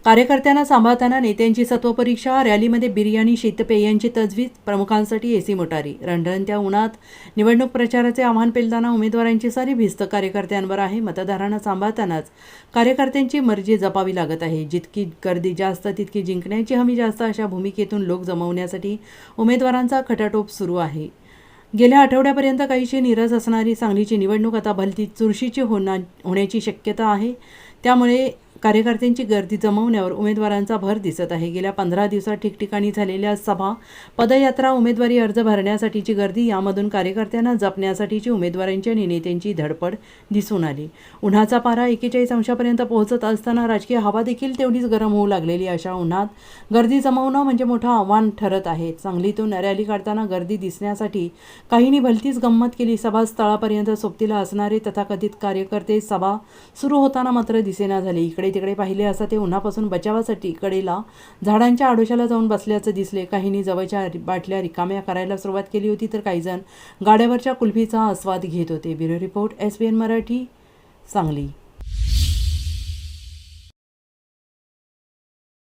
कार्यकर्त्यांना सांभाळताना नेत्यांची सत्वपरीक्षा, रॅलीमध्ये बिर्याणी, शीतपेयांची तजवीज, प्रमुखांसाठी एसी मोटारी. रणरणत्या उन्हात निवडणूक प्रचाराचे आव्हान पेलताना उमेदवारांची सारी भिस्त कार्यकर्त्यांवर आहे. मतदारांना सांभाळतानाच कार्यकर्त्यांची मर्जी जपावी लागत आहे. जितकी गर्दी जास्त तितकी जिंकण्याची हमी जास्त, अशा भूमिकेतून लोक जमवण्यासाठी उमेदवारांचा खटाटोप सुरू आहे. गेल्या आठवड्यापर्यंत काहीशी नीरस असणारी सांगलीची निवडणूक आता भलती चुरशीची होण्याची शक्यता आहे. त्यामुळे कार्यकर्त्यांची गर्दी जमवण्यावर उमेदवारांचा भर दिसत आहे. गेल्या 15 दिवसात ठिकठिकाणी झालेल्या सभा, पदयात्रा, उमेदवारी अर्ज भरण्यासाठीची गर्दी, यामधून कार्यकर्त्यांना जपण्यासाठीची उमेदवारांची आणि नेत्यांची धडपड दिसून आली. उन्हाचा पारा 41 अंशापर्यंत पोहोचत असताना राजकीय हवा देखील तेवढीच गरम होऊ लागलेली. अशा उन्हात गर्दी जमवणं म्हणजे मोठं आव्हान ठरत आहे. सांगलीतून रॅली काढताना गर्दी दिसण्यासाठी काहींनी भलतीच गंमत केली. सभास्थळापर्यंत सोबतीला असणारे तथाकथित कार्यकर्ते सभा सुरू होताना मात्र दिसेना झाले. इकडे तिकडे पाहिले असता ते उन्हापासून बचावासाठी कडेला झाडांच्या आडोशाला जाऊन बसल्याचं दिसले. काहींनी जवळच्या बाटल्या रिकाम्या करायला सुरुवात केली होती, तर काहीजण गाड्यावरच्या कुल्फीचा आस्वाद घेत होते. Bureau report, SBN Marathi, Sangli.